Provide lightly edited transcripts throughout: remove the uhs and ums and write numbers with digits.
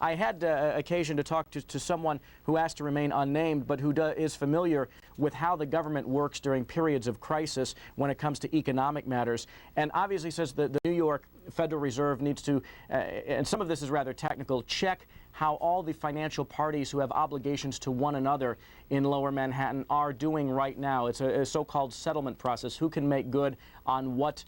I had occasion to talk to someone who asked to remain unnamed, but who is familiar with how the government works during periods of crisis when it comes to economic matters, and obviously says that the New York Federal Reserve needs to, and some of this is rather technical, check how all the financial parties who have obligations to one another in Lower Manhattan are doing right now. It's a so-called settlement process. Who can make good on what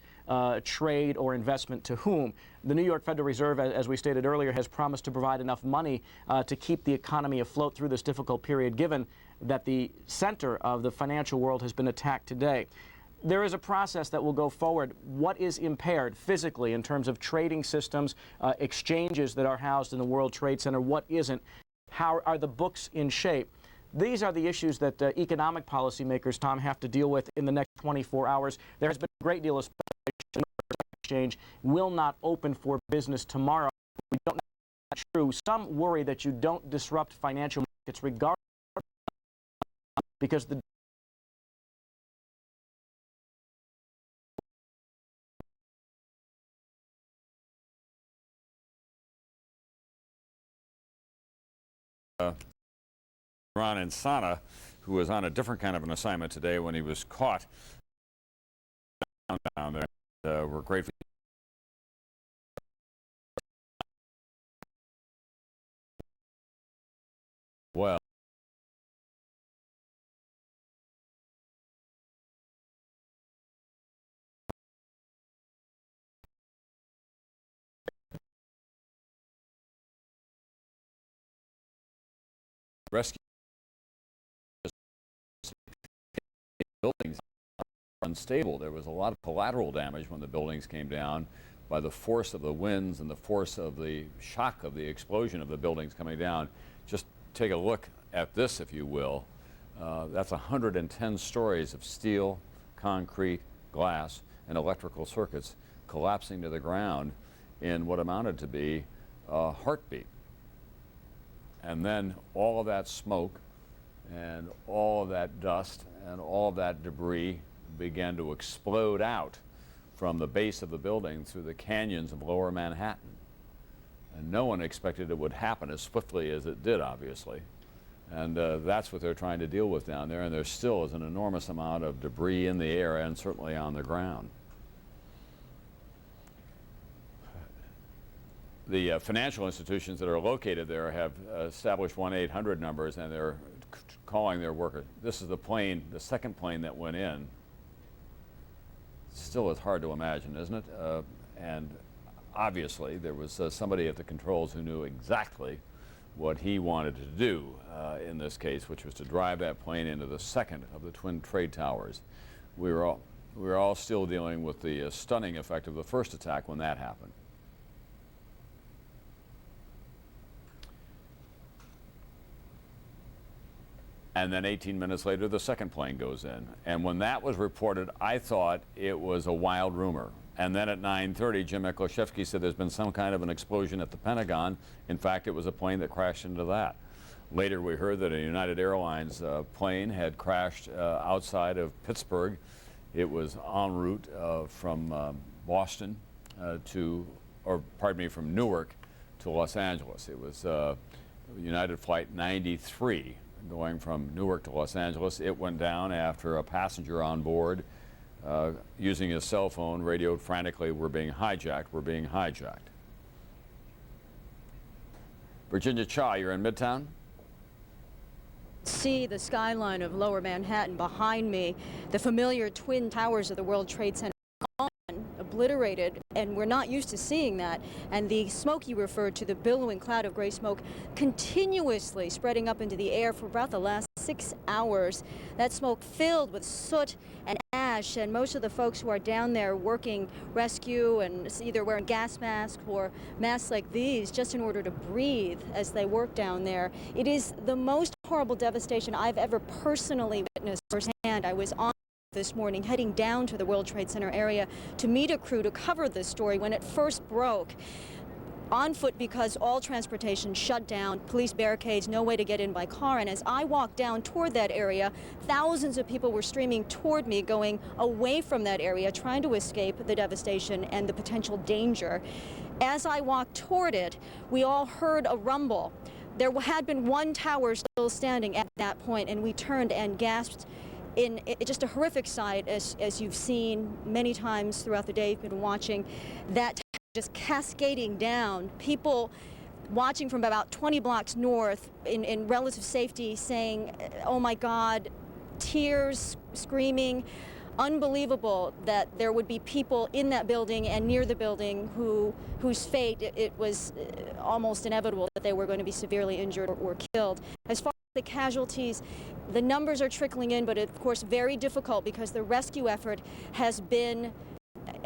trade or investment to whom? The New York Federal Reserve, as we stated earlier, has promised to provide enough money to keep the economy afloat through this difficult period, given that the center of the financial world has been attacked today. There is a process that will go forward. What is impaired physically in terms of trading systems, exchanges that are housed in the World Trade Center? What isn't? How are the books in shape? These are the issues that economic policymakers, Tom, have to deal with in the next 24 hours. There has been a great deal of speculation. The exchange will not open for business tomorrow. We don't know if that's true. Some worry that you don't disrupt financial markets regardless, because the Ron Insana, who was on a different kind of an assignment today when he was caught down there. We're grateful. Well, rescue buildings are unstable. There was a lot of collateral damage when the buildings came down by the force of the winds and the force of the shock of the explosion of the buildings coming down. Just take a look at this, if you will. That's 110 stories of steel, concrete, glass, and electrical circuits collapsing to the ground in what amounted to be a heartbeat. And then all of that smoke and all of that dust and all of that debris began to explode out from the base of the building through the canyons of Lower Manhattan. And no one expected it would happen as swiftly as it did, obviously. And that's what they're trying to deal with down there. And there still is an enormous amount of debris in the air and certainly on the ground. The financial institutions that are located there have established 1-800 numbers, and they're calling their workers. This is the plane, the second plane that went in. Still, it's hard to imagine, isn't it? And obviously, there was somebody at the controls who knew exactly what he wanted to do in this case, which was to drive that plane into the second of the twin trade towers. We were all still dealing with the stunning effect of the first attack when that happened. And then 18 minutes later, the second plane goes in. And when that was reported, I thought it was a wild rumor. And then at 9:30, Jim Eklashevsky said there's been some kind of an explosion at the Pentagon. In fact, it was a plane that crashed into that. Later, we heard that a United Airlines plane had crashed outside of Pittsburgh. It was en route from Boston from Newark to Los Angeles. It was United Flight 93. Going from Newark to Los Angeles. It went down after a passenger on board using his cell phone radioed frantically, "We're being hijacked, we're being hijacked." Virginia Cha, you're in Midtown? See the skyline of Lower Manhattan behind me, the familiar twin towers of the World Trade Center gone, obliterated, and we're not used to seeing that. And the smoke you referred to, the billowing cloud of gray smoke, continuously spreading up into the air for about the last 6 hours. That smoke filled with soot and ash, and most of the folks who are down there working rescue and either wearing gas masks or masks like these just in order to breathe as they work down there. It is the most horrible devastation I've ever personally witnessed firsthand. I was on this morning heading down to the World Trade Center area to meet a crew to cover this story when it first broke. On foot because all transportation shut down, police barricades, no way to get in by car. And as I walked down toward that area, thousands of people were streaming toward me, going away from that area, trying to escape the devastation and the potential danger. As I walked toward it, we all heard a rumble. There had been one tower still standing at that point, and we turned and gasped in just a horrific sight, as you've seen many times throughout the day. You've been watching that tower just cascading down. People watching from about 20 blocks north in relative safety saying, oh my God, tears, screaming. Unbelievable that there would be people in that building and near the building whose fate it was almost inevitable that they were going to be severely injured or killed. As far as the casualties, the numbers are trickling in, but of course very difficult because the rescue effort has been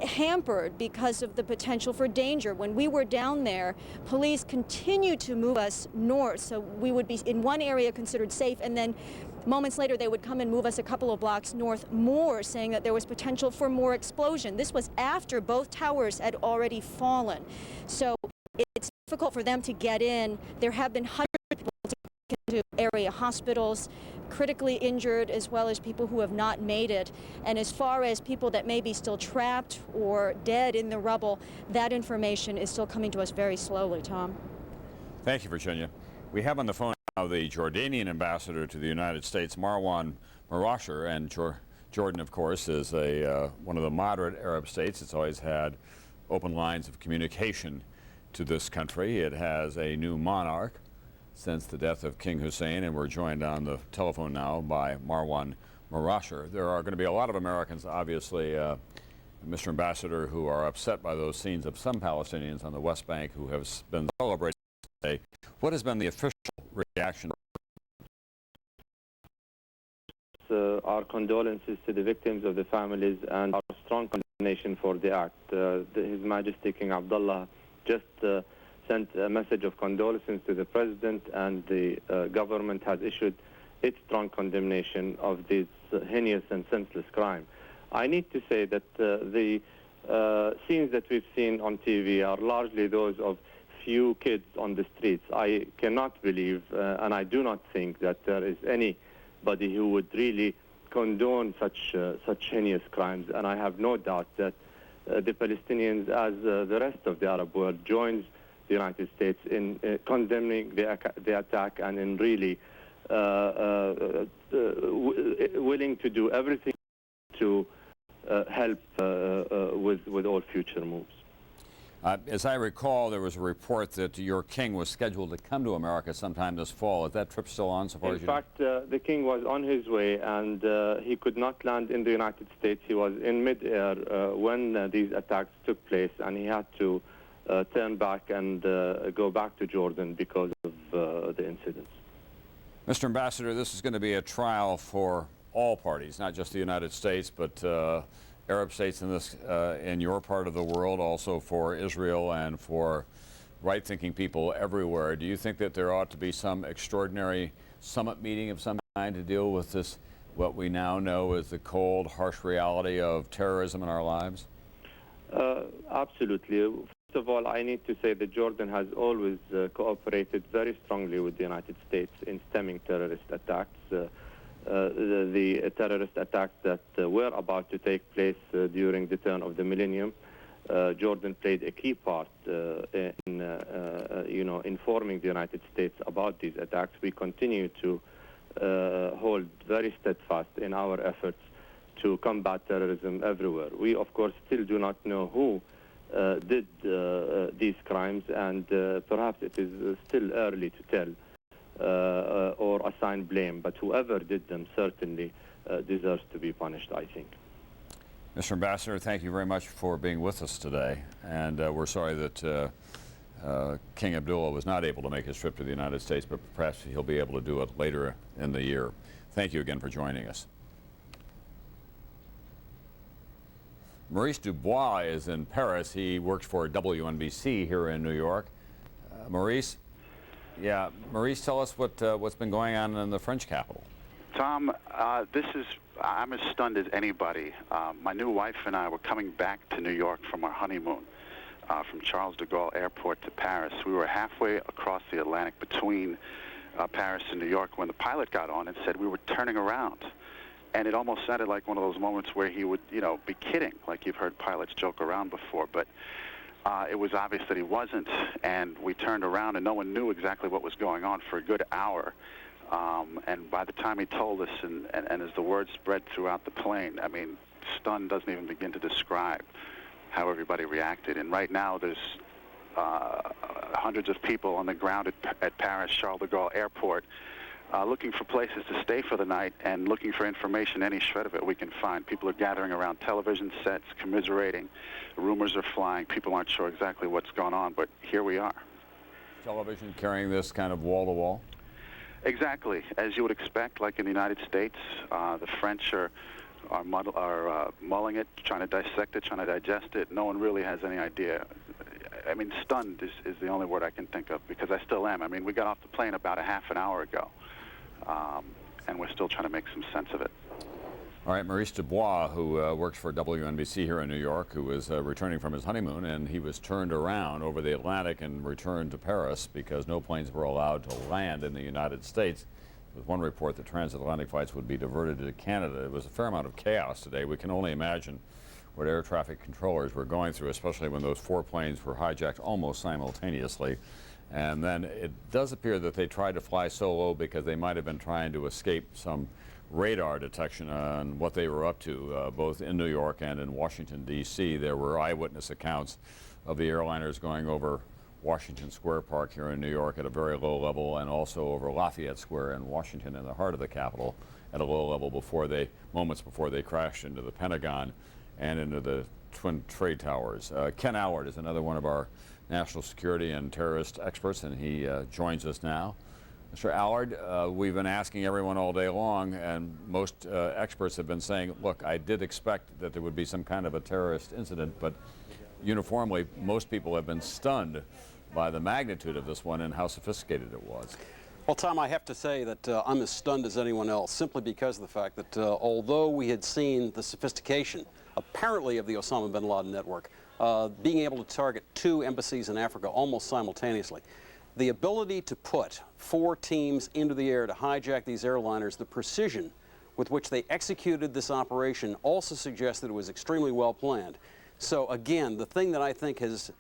hampered because of the potential for danger. When we were down there, police continued to move us north, so we would be in one area considered safe, and then moments later they would come and move us a couple of blocks north more, saying that there was potential for more explosion. This was after both towers had already fallen. So it's difficult for them to get in. There have been hundreds of people taken to area hospitals, critically injured, as well as people who have not made it. And as far as people that may be still trapped or dead in the rubble, that information is still coming to us very slowly, Tom. Thank you, Virginia. We have on the phone now the Jordanian ambassador to the United States, Marwan Marasher, and Jordan, of course, is one of the moderate Arab states. It's always had open lines of communication to this country. It has a new monarch since the death of King Hussein, and we're joined on the telephone now by Marwan Marasher. There are going to be a lot of Americans, obviously, Mr. Ambassador, who are upset by those scenes of some Palestinians on the West Bank who have been celebrating today. What has been the official reaction? Our condolences to the victims of the families and our strong condemnation for the act. His Majesty King Abdullah just sent a message of condolences to the President, and the government has issued its strong condemnation of this heinous and senseless crime. I need to say that the scenes that we've seen on TV are largely those of few kids on the streets. I cannot believe, and I do not think that there is anybody who would really condone such heinous crimes, and I have no doubt that the Palestinians, as the rest of the Arab world, joins the United States in condemning the attack and in really willing to do everything to help with all future moves. As I recall, there was a report that your king was scheduled to come to America sometime this fall. Is that trip still on, so far as you know? In fact, the king was on his way, and he could not land in the United States. He was in mid-air when these attacks took place, and he had to turn back and go back to Jordan because of the incidents. Mr. Ambassador, this is going to be a trial for all parties, not just the United States, but Arab states in your part of the world, also for Israel and for right-thinking people everywhere. Do you think that there ought to be some extraordinary summit meeting of some kind to deal with this, what we now know is the cold, harsh reality of terrorism in our lives? Absolutely. First of all, I need to say that Jordan has always cooperated very strongly with the United States in stemming terrorist attacks. The terrorist attacks that were about to take place during the turn of the millennium, Jordan played a key part in informing the United States about these attacks. We continue to hold very steadfast in our efforts to combat terrorism everywhere. We, of course, still do not know who did these crimes, and perhaps it is still early to tell or assign blame, but whoever did them certainly deserves to be punished, I think. Mr. Ambassador, thank you very much for being with us today, and we're sorry that King Abdullah was not able to make his trip to the United States, but perhaps he'll be able to do it later in the year. Thank you again for joining us. Maurice Dubois is in Paris. He works for WNBC here in New York. Maurice? Yeah, Maurice, tell us what's been going on in the French capital. Tom, I'm as stunned as anybody. My new wife and I were coming back to New York from our honeymoon, from Charles de Gaulle Airport to Paris. We were halfway across the Atlantic between Paris and New York when the pilot got on and said we were turning around. And it almost sounded like one of those moments where he would, be kidding, like you've heard pilots joke around before. But It was obvious that he wasn't, and we turned around, and no one knew exactly what was going on for a good hour. And by the time he told us, and as the word spread throughout the plane, I mean, stunned doesn't even begin to describe how everybody reacted. And right now, there's hundreds of people on the ground at Paris Charles de Gaulle Airport looking for places to stay for the night and looking for information, any shred of it we can find. People are gathering around television sets, commiserating. Rumors are flying. People aren't sure exactly what's going on, but here we are. Television carrying this kind of wall-to-wall? Exactly. As you would expect, like in the United States, the French are mulling it, trying to dissect it, trying to digest it. No one really has any idea. I mean, stunned is the only word I can think of, because I still am. I mean, we got off the plane about a half an hour ago, and we're still trying to make some sense of it. All right, Maurice Dubois, who works for WNBC here in New York, who was returning from his honeymoon, and he was turned around over the Atlantic and returned to Paris because no planes were allowed to land in the United States. There was one report that transatlantic flights would be diverted to Canada. It was a fair amount of chaos today. We can only imagine what air traffic controllers were going through, especially when those 4 planes were hijacked almost simultaneously. And then it does appear that they tried to fly so low because they might have been trying to escape some radar detection on what they were up to, both in New York and in Washington, D.C. There were eyewitness accounts of the airliners going over Washington Square Park here in New York at a very low level, and also over Lafayette Square in Washington, in the heart of the Capitol, at a low level moments before they crashed into the Pentagon and into the Twin Trade Towers. Ken Allard is another one of our national security and terrorist experts, and he joins us now. Mr. Allard, we've been asking everyone all day long, and most experts have been saying, look, I did expect that there would be some kind of a terrorist incident, but uniformly, most people have been stunned by the magnitude of this one and how sophisticated it was. Well, Tom, I have to say that I'm as stunned as anyone else, simply because of the fact that although we had seen the sophistication, apparently, of the Osama bin Laden network, being able to target 2 embassies in Africa almost simultaneously, the ability to put 4 teams into the air to hijack these airliners, the precision with which they executed this operation also suggests that it was extremely well planned. So again, the thing that I think has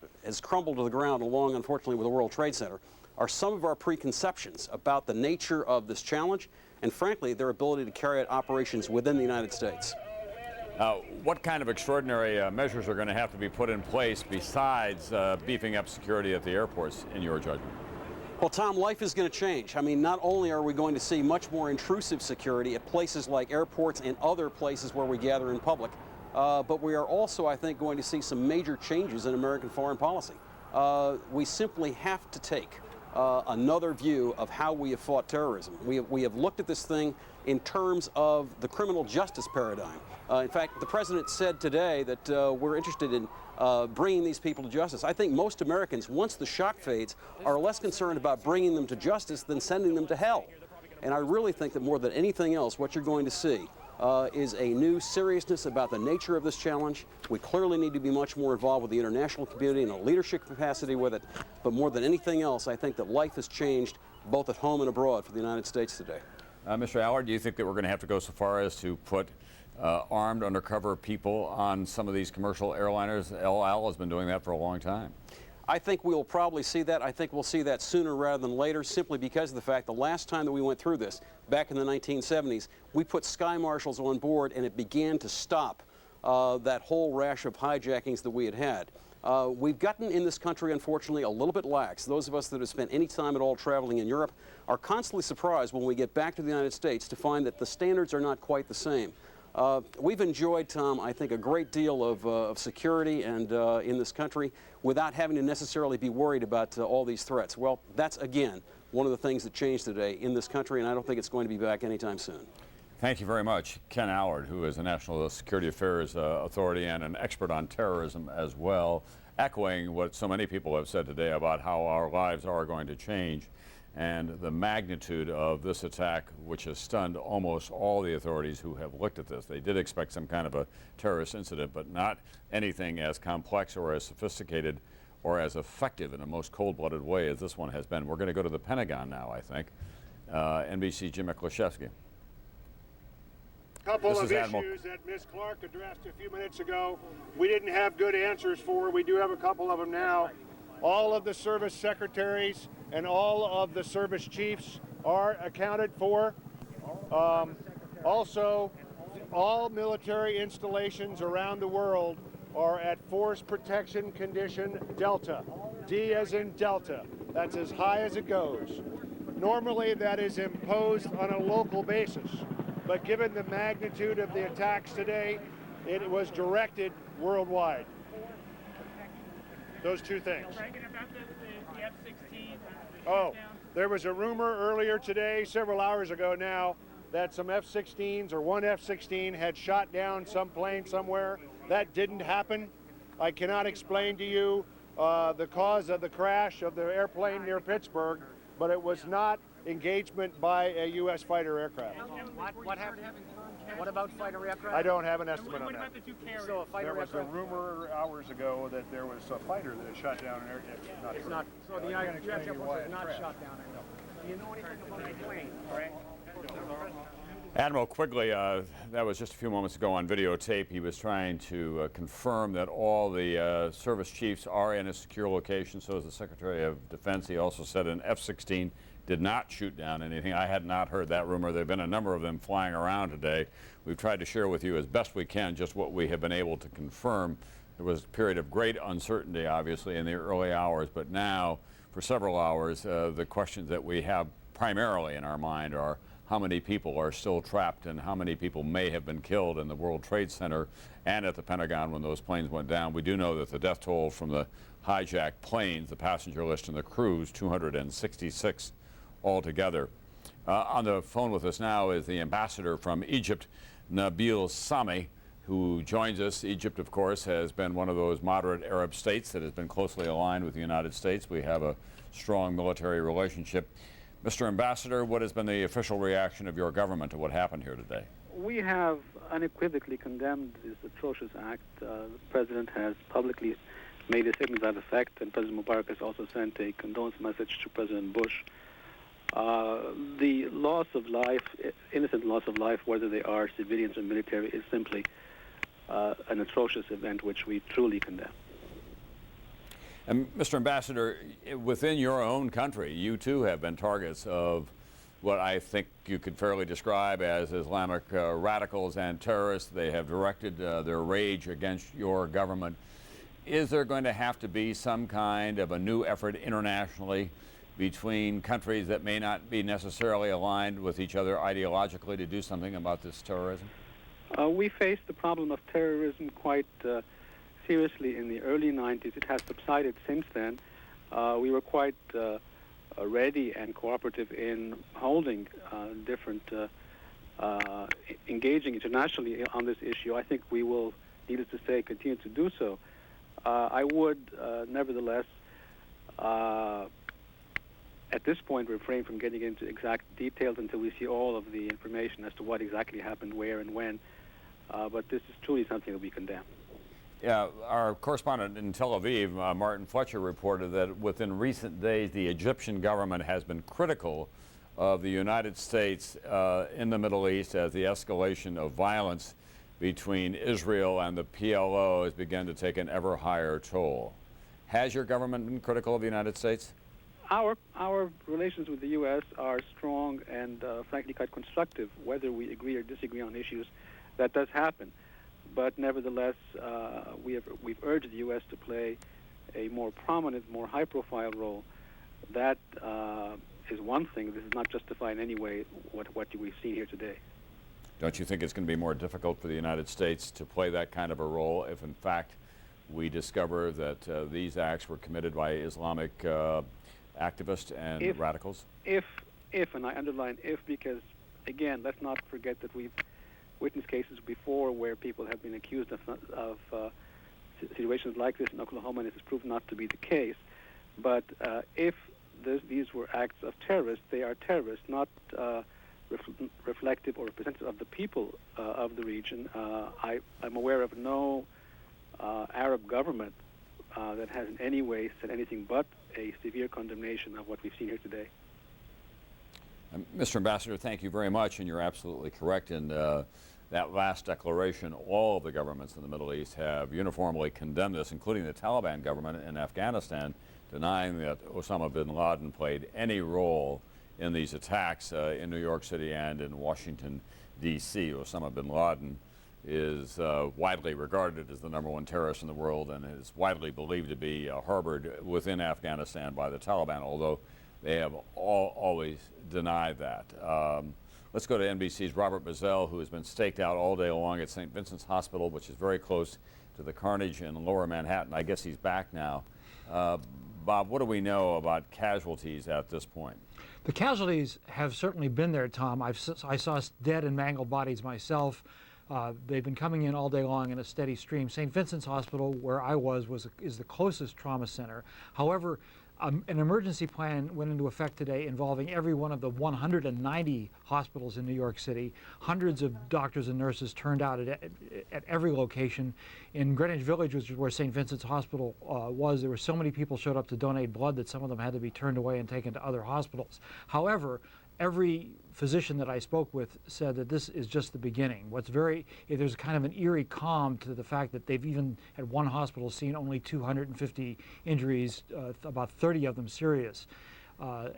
crumbled to the ground, along, unfortunately, with the World Trade Center, are some of our preconceptions about the nature of this challenge and, frankly, their ability to carry out operations within the United States. What kind of extraordinary measures are going to have to be put in place besides beefing up security at the airports, in your judgment? Well, Tom, life is going to change. I mean, not only are we going to see much more intrusive security at places like airports and other places where we gather in public, but we are also, I think, going to see some major changes in American foreign policy. We simply have to take another view of how we have fought terrorism. We have looked at this thing in terms of the criminal justice paradigm. In fact, the president said today that we're interested in bringing these people to justice. I think most Americans, once the shock fades, are less concerned about bringing them to justice than sending them to hell. And I really think that more than anything else, what you're going to see is a new seriousness about the nature of this challenge. We clearly need to be much more involved with the international community in a leadership capacity with it. But more than anything else, I think that life has changed both at home and abroad for the United States today. Mr. Allard, do you think that we're going to have to go so far as to put armed undercover people on some of these commercial airliners? El Al has been doing that for a long time. I think we'll probably see that. I think we'll see that sooner rather than later, simply because of the fact the last time that we went through this, back in the 1970s, we put sky marshals on board, and it began to stop that whole rash of hijackings that we had had. We've gotten in this country, unfortunately, a little bit lax. Those of us that have spent any time at all traveling in Europe are constantly surprised when we get back to the United States to find that the standards are not quite the same. We've enjoyed, Tom, I think, a great deal of security and in this country without having to necessarily be worried about all these threats. Well, that's, again, one of the things that changed today in this country, and I don't think it's going to be back anytime soon. Thank you very much. Ken Allard, who is a National Security Affairs Authority and an expert on terrorism as well, echoing what so many people have said today about how our lives are going to change and the magnitude of this attack, which has stunned almost all the authorities who have looked at this. They did expect some kind of a terrorist incident, but not anything as complex or as sophisticated or as effective in a most cold-blooded way as this one has been. We're going to go to the Pentagon now, I think. NBC Jim Miklashevsky. couple This of is Admiral. issues that Ms. Clark addressed a few minutes ago. We didn't have good answers for. We do have a couple of them now. All of the service secretaries and all of the service chiefs are accounted for. Also, all military installations around the world are at Force Protection Condition Delta. D as in Delta. That's as high as it goes. Normally that is imposed on a local basis, but given the magnitude of the attacks today, it was directed worldwide. Those two things. The F-16. Oh, there was a rumor earlier today, several hours ago now, that some F-16s or one F-16 had shot down some plane somewhere. That didn't happen. I cannot explain to you the cause of the crash of the airplane near Pittsburgh, but it was not engagement by a U.S. fighter aircraft. What happened? What about fighter aircraft? I don't have an estimate on that. About the two carriers? So a fighter There was a aircraft. rumor hours ago that there was a fighter that had shot down an aircraft. It's not. So the United States Air Force is not shot down. Do you know anything about the plane? Admiral Quigley, that was just a few moments ago on videotape. He was trying to confirm that all the service chiefs are in a secure location. So is the Secretary of Defense. He also said an F-16 did not shoot down anything. I had not heard that rumor. There have been a number of them flying around today. We've tried to share with you as best we can just what we have been able to confirm. There was a period of great uncertainty, obviously, in the early hours, but now, for several hours, the questions that we have primarily in our mind are how many people are still trapped and how many people may have been killed in the World Trade Center and at the Pentagon when those planes went down. We do know that the death toll from the hijacked planes, the passenger list and the crews, 266 altogether. On the phone with us now is the ambassador from Egypt, Nabil Sami, who joins us. Egypt, of course, has been one of those moderate Arab states that has been closely aligned with the United States. We have a strong military relationship. Mr. Ambassador, what has been the official reaction of your government to what happened here today? We have unequivocally condemned this atrocious act. The President has publicly made a statement to that effect, and President Mubarak has also sent a condolence message to President Bush. The loss of life, innocent loss of life, whether they are civilians or military, is simply an atrocious event which we truly condemn. And Mr. Ambassador, within your own country, you too have been targets of what I think you could fairly describe as Islamic radicals and terrorists. They have directed their rage against your government. Is there going to have to be some kind of a new effort internationally between countries that may not be necessarily aligned with each other ideologically to do something about this terrorism? We faced the problem of terrorism quite seriously in the early 90s. It has subsided since then. We were quite ready and cooperative in holding different, engaging internationally on this issue. I think we will, needless to say, continue to do so. I would, nevertheless, at this point, refrain from getting into exact details until we see all of the information as to what exactly happened, where, and when. But this is truly something that we condemn. Yeah, our correspondent in Tel Aviv, Martin Fletcher, reported that within recent days, the Egyptian government has been critical of the United States in the Middle East as the escalation of violence between Israel and the PLO has begun to take an ever higher toll. Has your government been critical of the United States? Our relations with the U.S. are strong and frankly quite constructive. Whether we agree or disagree on issues, that does happen. But nevertheless, we've urged the U.S. to play a more prominent, more high-profile role. That is one thing. This does not justify in any way what we've seen here today. Don't you think it's going to be more difficult for the United States to play that kind of a role if, in fact, we discover that these acts were committed by Islamic activists and radicals? If, and I underline if, because, again, let's not forget that we've witnessed cases before where people have been accused of situations like this in Oklahoma, and this has proved not to be the case. But if these were acts of terrorists, they are terrorists, not reflective or representative of the people of the region. I'm aware of no Arab government that has in any way said anything but a severe condemnation of what we've seen here today. Mr. Ambassador, thank you very much, and you're absolutely correct in that last declaration, all of the governments in the Middle East have uniformly condemned this, including the Taliban government in Afghanistan, denying that Osama bin Laden played any role in these attacks in New York City and in Washington, D.C. Osama bin Laden is widely regarded as the #1 terrorist in the world and is widely believed to be harbored within Afghanistan by the Taliban, although they have always denied that. Let's go to NBC's Robert Bazell, who has been staked out all day long at St. Vincent's Hospital, which is very close to the carnage in lower Manhattan. I guess he's back now. Bob, what do we know about casualties at this point? The casualties have certainly been there, Tom. I saw dead and mangled bodies myself. They've been coming in all day long in a steady stream. St. Vincent's Hospital, where I is the closest trauma center. However, an emergency plan went into effect today involving every one of the 190 hospitals in New York City. Hundreds of doctors and nurses turned out at every location. In Greenwich Village, which is where St. Vincent's Hospital was, there were so many people showed up to donate blood that some of them had to be turned away and taken to other hospitals. However, every physician that I spoke with said that this is just the beginning. There's kind of an eerie calm to the fact that they've even at one hospital seen only 250 injuries, about 30 of them serious.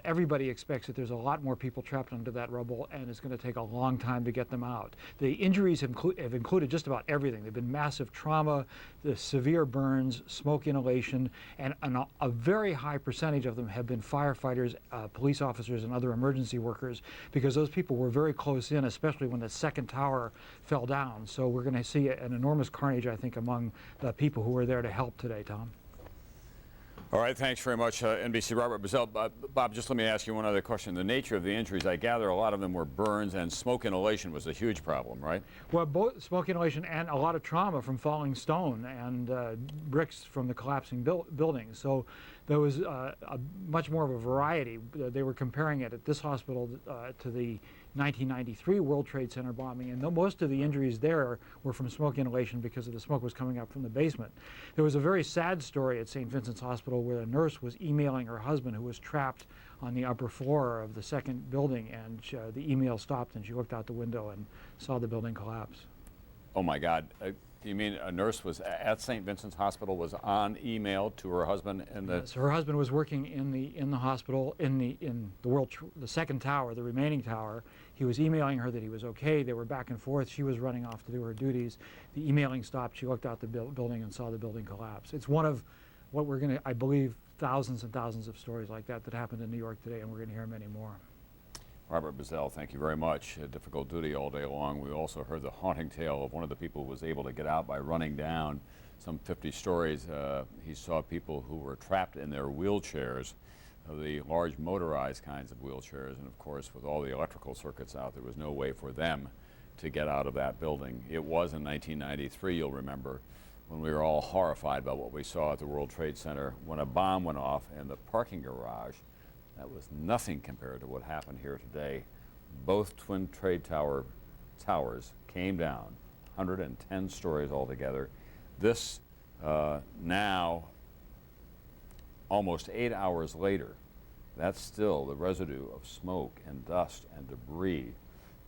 Everybody expects that there's a lot more people trapped under that rubble, and it's going to take a long time to get them out. The injuries have included just about everything. They've been massive trauma, the severe burns, smoke inhalation, and a very high percentage of them have been firefighters, police officers, and other emergency workers, because those people were very close in, especially when the second tower fell down. So we're going to see an enormous carnage, I think, among the people who were there to help today, Tom. All right, thanks very much, NBC Robert Bazell. Bob, just let me ask you one other question. The nature of the injuries, I gather a lot of them were burns, and smoke inhalation was a huge problem, right? Well, both smoke inhalation and a lot of trauma from falling stone and bricks from the collapsing buildings. So there was much more of a variety. They were comparing it at this hospital to the 1993 World Trade Center bombing, and most of the injuries there were from smoke inhalation because of the smoke was coming up from the basement. There was a very sad story at St. Vincent's Hospital where a nurse was emailing her husband, who was trapped on the upper floor of the second building, and the email stopped and she looked out the window and saw the building collapse. Oh my God. You mean a nurse was at St. Vincent's Hospital, was on email to her husband? Yes, her husband was working in the hospital in the second tower, the remaining tower. He was emailing her that he was okay. They were back and forth. She was running off to do her duties. The emailing stopped. She looked out the building and saw the building collapse. It's one of what we're going to, I believe, thousands and thousands of stories like that happened in New York today, and we're going to hear many more. Robert Bazell, thank you very much. A difficult duty all day long. We also heard the haunting tale of one of the people who was able to get out by running down some 50 stories. He saw people who were trapped in their wheelchairs, the large motorized kinds of wheelchairs, and of course with all the electrical circuits out, there was no way for them to get out of that building. It was in 1993, you'll remember, when we were all horrified by what we saw at the World Trade Center when a bomb went off in the parking garage. That was nothing compared to what happened here today. Both Twin Trade towers came down, 110 stories altogether. This now, almost 8 hours later, that's still the residue of smoke and dust and debris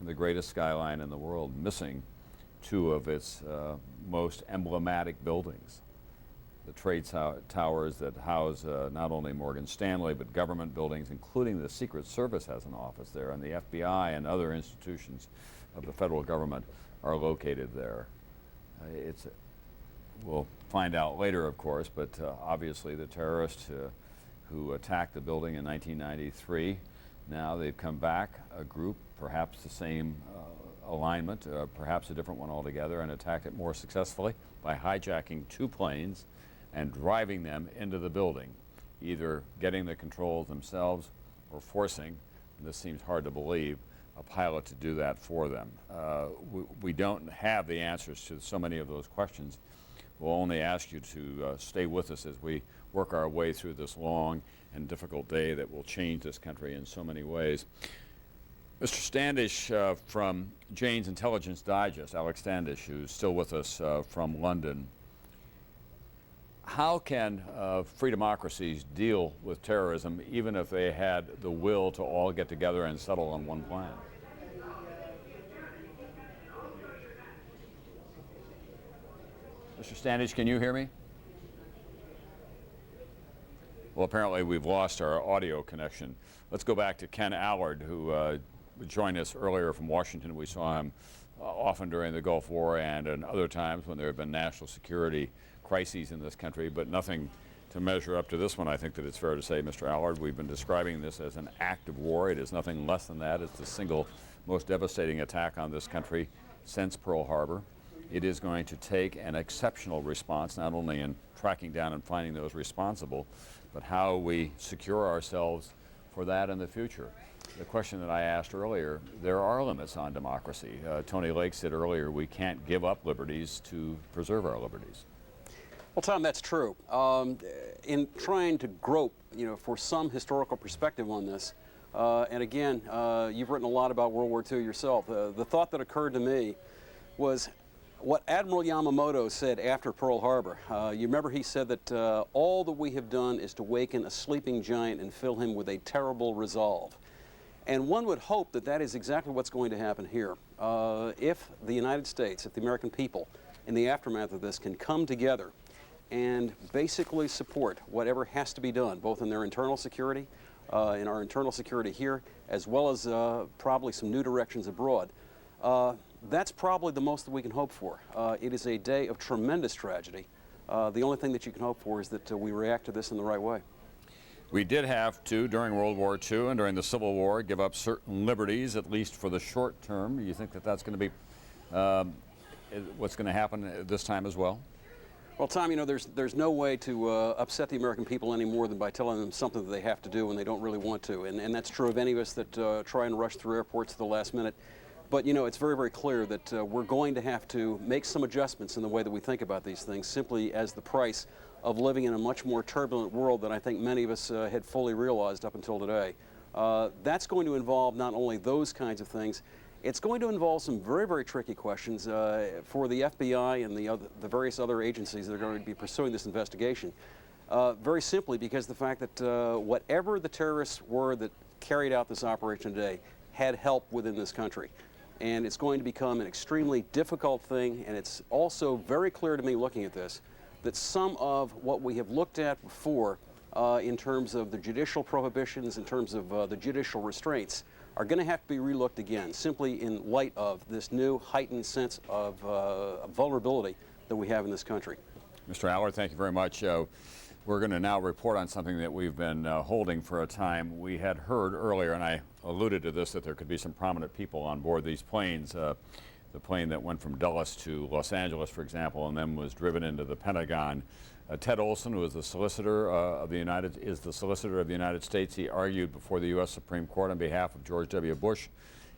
in the greatest skyline in the world, missing two of its most emblematic buildings. The trade towers that house not only Morgan Stanley, but government buildings, including the Secret Service has an office there, and the FBI and other institutions of the federal government are located there. We'll find out later, of course, but obviously the terrorists who attacked the building in 1993, now they've come back, a group, perhaps the same alignment, perhaps a different one altogether, and attacked it more successfully by hijacking two planes and driving them into the building, either getting the controls themselves or forcing, and this seems hard to believe, a pilot to do that for them. We don't have the answers to so many of those questions. We'll only ask you to stay with us as we work our way through this long and difficult day that will change this country in so many ways. Mr. Standish from Jane's Intelligence Digest, Alex Standish, who's still with us from London. How can free democracies deal with terrorism even if they had the will to all get together and settle on one plan? Mr. Standage, can you hear me? Well, apparently we've lost our audio connection. Let's go back to Ken Allard, who joined us earlier from Washington. We saw him often during the Gulf War and in other times when there have been national security crises in this country, but nothing to measure up to this one. I think that it's fair to say, Mr. Allard, we've been describing this as an act of war. It is nothing less than that. It's the single most devastating attack on this country since Pearl Harbor. It is going to take an exceptional response, not only in tracking down and finding those responsible, but how we secure ourselves for that in the future. The question that I asked earlier, there are limits on democracy. Tony Lake said earlier, we can't give up liberties to preserve our liberties. Well, Tom, that's true. In trying to grope, for some historical perspective on this, and again, you've written a lot about World War II yourself. The thought that occurred to me was what Admiral Yamamoto said after Pearl Harbor. You remember he said that all that we have done is to waken a sleeping giant and fill him with a terrible resolve. And one would hope that that is exactly what's going to happen here. If the United States, if the American people, in the aftermath of this can come together and basically support whatever has to be done, both in their internal security, in our internal security here, as well as probably some new directions abroad, that's probably the most that we can hope for. It is a day of tremendous tragedy. The only thing that you can hope for is that we react to this in the right way. We did have to, during World War II and during the Civil War, give up certain liberties, at least for the short term. Do you think that that's going to be what's going to happen this time as well? Well, Tom, there's no way to upset the American people any more than by telling them something that they have to do when they don't really want to. And that's true of any of us that try and rush through airports at the last minute. But, it's very, very clear that we're going to have to make some adjustments in the way that we think about these things, simply as the price of living in a much more turbulent world than I think many of us had fully realized up until today. That's going to involve not only those kinds of things, it's going to involve some very, very tricky questions for the FBI and the various other agencies that are going to be pursuing this investigation. Very simply because the fact that whatever the terrorists were that carried out this operation today had help within this country. And it's going to become an extremely difficult thing, and it's also very clear to me looking at this that some of what we have looked at before in terms of the judicial prohibitions, in terms of the judicial restraints, are going to have to be relooked again, simply in light of this new heightened sense of vulnerability that we have in this country. Mr. Allard, thank you very much. We're going to now report on something that we've been holding for a time. We had heard earlier, and I alluded to this, that there could be some prominent people on board these planes. The plane that went from Dulles to Los Angeles, for example, and then was driven into the Pentagon. Ted Olson, who is the solicitor of the United States, he argued before the U.S. Supreme Court on behalf of George W. Bush.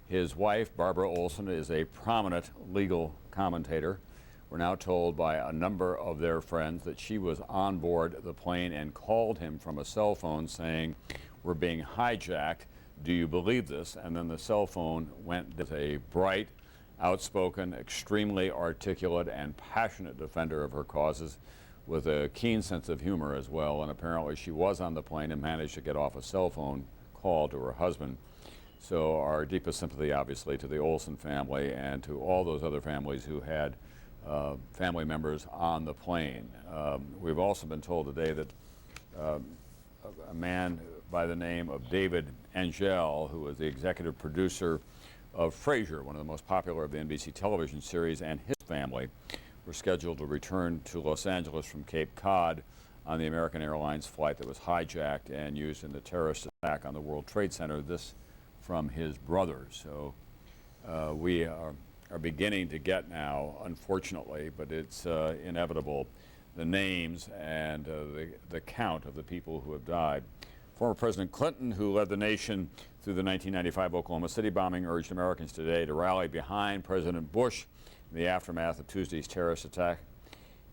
His wife, Barbara Olson, is a prominent legal commentator. We're now told by a number of their friends that she was on board the plane and called him from a cell phone saying, "We're being hijacked. Do you believe this?" And then the cell phone went with a bright, outspoken, extremely articulate and passionate defender of her causes with a keen sense of humor as well. And apparently she was on the plane and managed to get off a cell phone call to her husband. So our deepest sympathy, obviously, to the Olson family and to all those other families who had family members on the plane. We've also been told today that a man by the name of David Angel, who was the executive producer of Frasier, one of the most popular of the NBC television series, and his family were scheduled to return to Los Angeles from Cape Cod on the American Airlines flight that was hijacked and used in the terrorist attack on the World Trade Center. This from his brother. So we are beginning to get now, unfortunately, but it's inevitable, the names and the count of the people who have died. Former President Clinton, who led the nation through the 1995 Oklahoma City bombing, urged Americans today to rally behind President Bush in the aftermath of Tuesday's terrorist attack.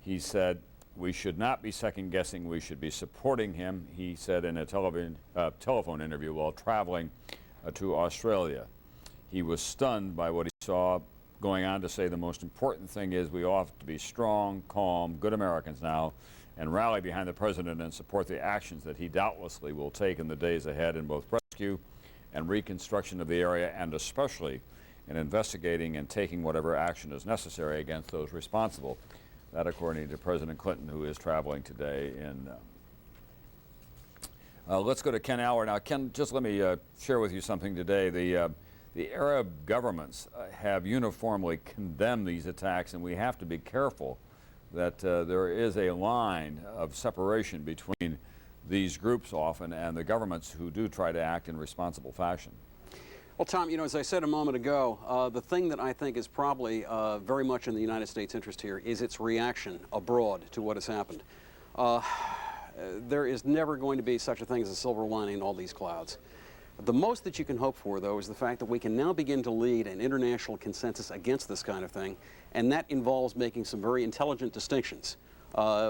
He said, "We should not be second-guessing. We should be supporting him," he said in a telephone interview while traveling to Australia. He was stunned by what he saw, going on to say the most important thing is we ought to be strong, calm, good Americans now and rally behind the president and support the actions that he doubtlessly will take in the days ahead in both rescue and reconstruction of the area, and especially in investigating and taking whatever action is necessary against those responsible. That according to President Clinton, who is traveling today in let's go to Ken Aller. Now, Ken, just let me share with you something today. The Arab governments have uniformly condemned these attacks, and we have to be careful that there is a line of separation between these groups often and the governments who do try to act in responsible fashion. Well, Tom, you know, as I said a moment ago, the thing that I think is probably very much in the United States' interest here is its reaction abroad to what has happened. There is never going to be such a thing as a silver lining in all these clouds. The most that you can hope for, though, is the fact that we can now begin to lead an international consensus against this kind of thing, and that involves making some very intelligent distinctions.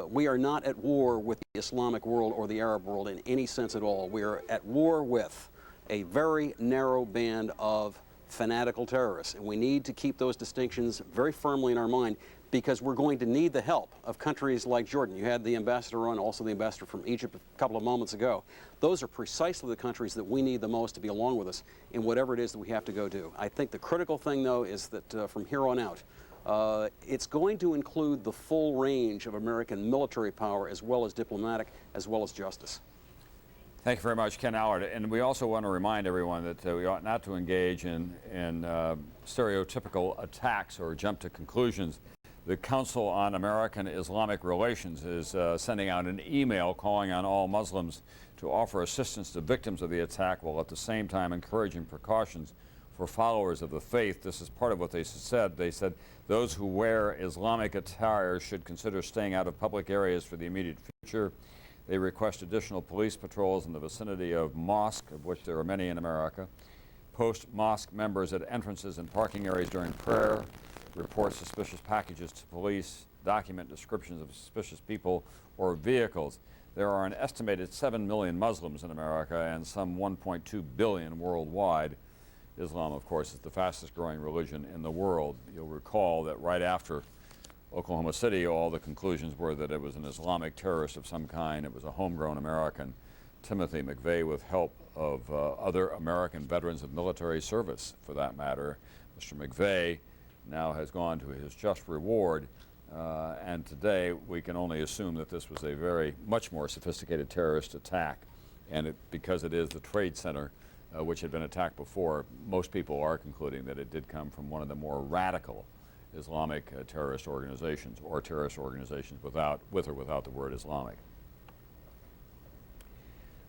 We are not at war with the Islamic world or the Arab world in any sense at all. We are at war with a very narrow band of fanatical terrorists, and we need to keep those distinctions very firmly in our mind, because we're going to need the help of countries like Jordan. You had the ambassador on, also the ambassador from Egypt a couple of moments ago. Those are precisely the countries that we need the most to be along with us in whatever it is that we have to go do. I think the critical thing, though, is that from here on out, it's going to include the full range of American military power, as well as diplomatic, as well as justice. Thank you very much, Ken Allard. And we also want to remind everyone that we ought not to engage in stereotypical attacks or jump to conclusions. The Council on American Islamic Relations is sending out an email calling on all Muslims to offer assistance to victims of the attack, while at the same time encouraging precautions for followers of the faith. This is part of what they said. They said those who wear Islamic attire should consider staying out of public areas for the immediate future. They request additional police patrols in the vicinity of mosques, of which there are many in America. Post mosque members at entrances and parking areas during prayer. Report suspicious packages to police. Document descriptions of suspicious people or vehicles. There are an estimated 7 million Muslims in America and some 1.2 billion worldwide. Islam, of course, is the fastest growing religion in the world. You'll recall that right after Oklahoma City, all the conclusions were that it was an Islamic terrorist of some kind. It was a homegrown American, Timothy McVeigh, with help of other American veterans of military service, for that matter. Mr. McVeigh now has gone to his just reward, and today we can only assume that this was a much more sophisticated terrorist attack, and because it is the Trade Center, which had been attacked before, most people are concluding that it did come from one of the more radical Islamic terrorist organizations, or terrorist organizations with or without the word Islamic.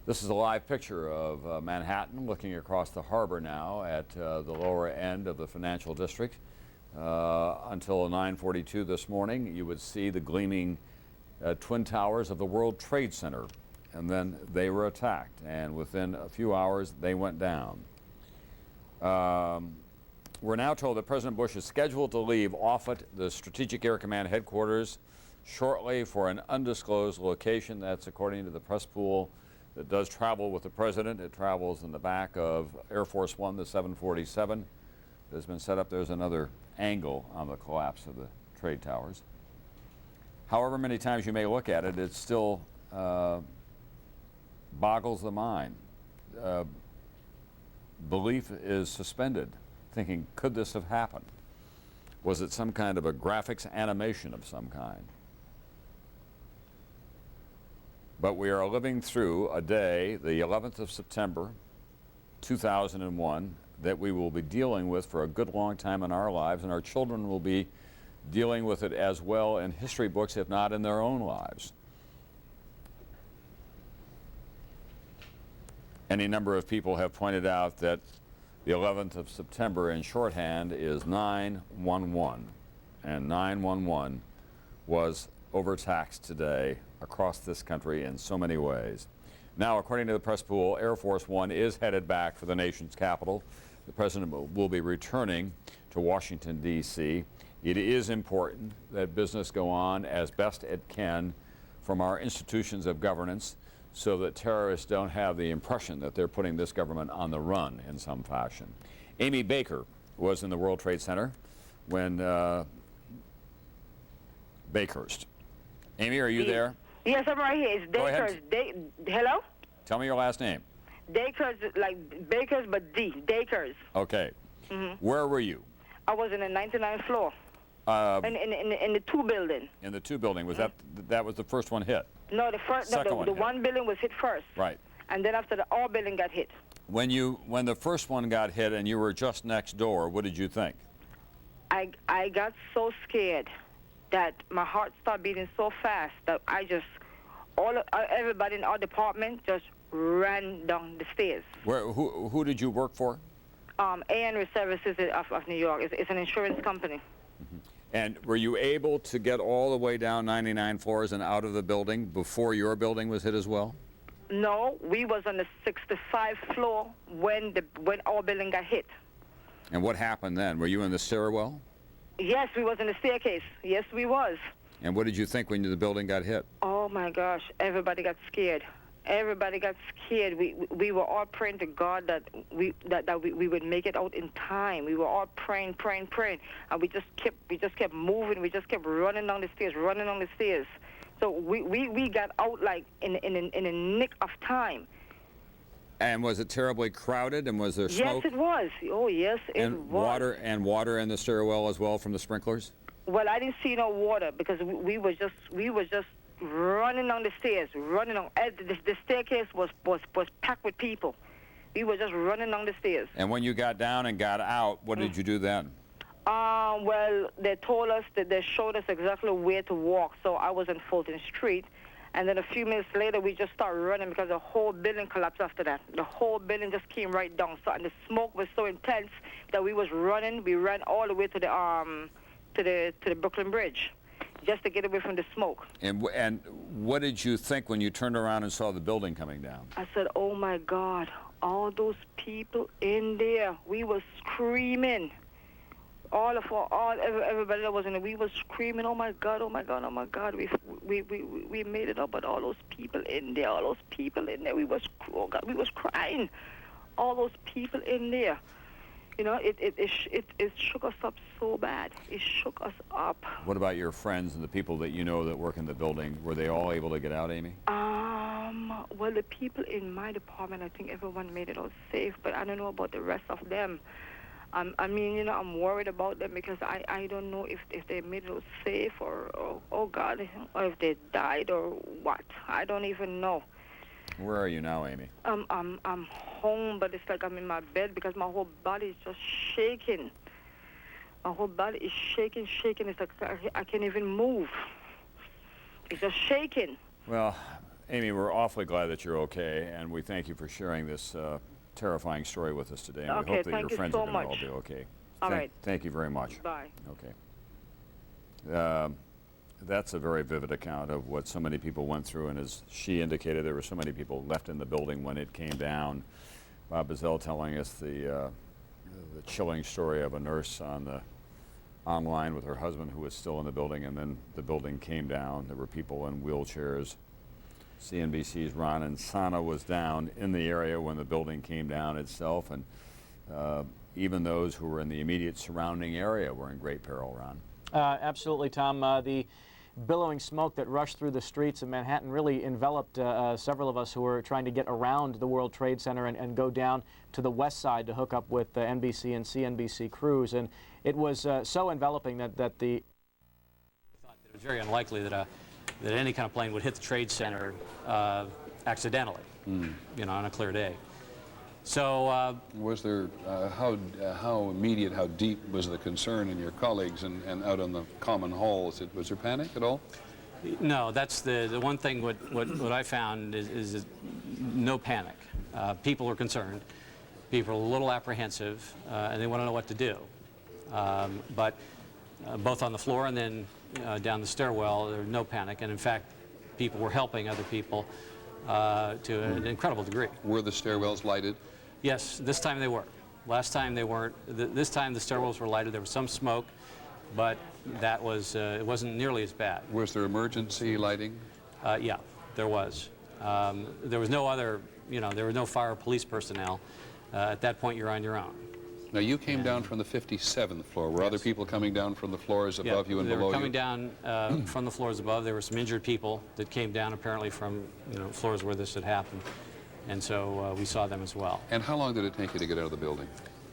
This is a live picture of Manhattan, looking across the harbor now at the lower end of the financial district. Until 9:42 this morning, you would see the gleaming twin towers of the World Trade Center, and then they were attacked, and within a few hours they went down. We're now told that President Bush is scheduled to leave Offutt, the Strategic Air Command headquarters, shortly for an undisclosed location. That's according to the press pool that does travel with the president. It travels in the back of Air Force One, the 747. Has been set up. There's another angle on the collapse of the trade towers. However many times you may look at it, it still boggles the mind. Belief is suspended, thinking, could this have happened? Was it some kind of a graphics animation of some kind? But we are living through a day, the 11th of September, 2001, that we will be dealing with for a good long time in our lives, and our children will be dealing with it as well in history books, if not in their own lives. Any number of people have pointed out that the 11th of September in shorthand is 9/11, and 9/11 was overtaxed today across this country in so many ways. Now, according to the press pool, Air Force One is headed back for the nation's capital. The president will be returning to Washington, D.C. It is important that business go on as best it can from our institutions of governance, so that terrorists don't have the impression that they're putting this government on the run in some fashion. Amy Baker was in the World Trade Center when Bakehurst. Amy, are you there? Yes, I'm right here. It's Go ahead. Hello? Tell me your last name. Dakers, like Bakers, but D. Dakers. Okay. Where were you? I was in the 99th floor. In the 2 building. In the 2 building, was that was the first one hit? No, the first, no, the 1 building was hit first. Right. And then after all building got hit. When the first one got hit and you were just next door, what did you think? I got so scared that my heart started beating so fast that everybody in our department just ran down the stairs. Who did you work for? A&R Services of New York. It's an insurance company. Mm-hmm. And were you able to get all the way down 99 floors and out of the building before your building was hit as well? No, we was on the 65th floor when our building got hit. And what happened then? Were you in the stairwell? Yes, we was in the staircase. Yes, we was. And what did you think when the building got hit? Oh my gosh, everybody got scared. Everybody got scared. We were all praying to God that we would make it out in time. We were all praying, and we just kept moving. We just kept running down the stairs. So we got out like in a nick of time. And was it terribly crowded? And was there smoke? Yes, it was. Oh yes, it was. And water in the stairwell as well from the sprinklers? Well, I didn't see no water because we were just running down the stairs, running on. The staircase was packed with people. We were just running down the stairs. And when you got down and got out, what did you do then? Well, they told us that they showed us exactly where to walk. So I was on Fulton Street, and then a few minutes later we just started running because the whole building collapsed after that. The whole building just came right down. So and the smoke was so intense that we was running. We ran all the way to the Brooklyn Bridge, just to get away from the smoke. And what did you think when you turned around and saw the building coming down? I said, oh my God, all those people in there. We were screaming. Everybody that was in there, we were screaming, oh my God, oh my God, oh my God. We made it up, but all those people in there, we was crying. All those people in there. You know, it shook us up so bad. It shook us up. What about your friends and the people that you know that work in the building? Were they all able to get out, Amy? Well, the people in my department, I think everyone made it out safe, but I don't know about the rest of them. I mean, you know, I'm worried about them because I don't know if they made it out safe or oh God, or if they died or what. I don't even know. Where are you now, Amy? I'm home, but it's like I'm in my bed because my whole body is just shaking. My whole body is shaking. It's like I can't even move. It's just shaking. Well, Amy, we're awfully glad that you're okay, and we thank you for sharing this terrifying story with us today. And Okay, we hope that thank your you friends so are going to all much. be okay. All right. Thank you very much. Bye. Okay. That's a very vivid account of what so many people went through, and as she indicated, there were so many people left in the building when it came down. Bob Bazell telling us the chilling story of a nurse online with her husband who was still in the building, and then the building came down. There were people in wheelchairs. CNBC's Ron Insana was down in the area when the building came down itself, and even those who were in the immediate surrounding area were in great peril, Ron. Absolutely, Tom. The billowing smoke that rushed through the streets of Manhattan really enveloped several of us who were trying to get around the World Trade Center and go down to the west side to hook up with NBC and CNBC crews. And it was so enveloping that the... thought that it was very unlikely that any kind of plane would hit the Trade Center accidentally, you know, on a clear day. So was there how immediate, how deep was the concern in your colleagues and out on the common halls? Was there panic at all? No, that's the one thing. What I found is no panic. People are concerned. People are a little apprehensive, and they want to know what to do. But both on the floor and then down the stairwell, there was no panic. And in fact, people were helping other people to an incredible degree. Were the stairwells lighted? Yes, this time they were. Last time they weren't. This time the stairwells were lighted. There was some smoke, but that was it wasn't nearly as bad. Was there emergency lighting? Yeah, there was. There was no other, you know, there were no fire or police personnel. At that point, you're on your own. Now, you came down from the 57th floor. Were other people coming down from the floors above you and below you? They were coming down from the floors above. There were some injured people that came down apparently from, you know, floors where this had happened. And so we saw them as well. And how long did it take you to get out of the building?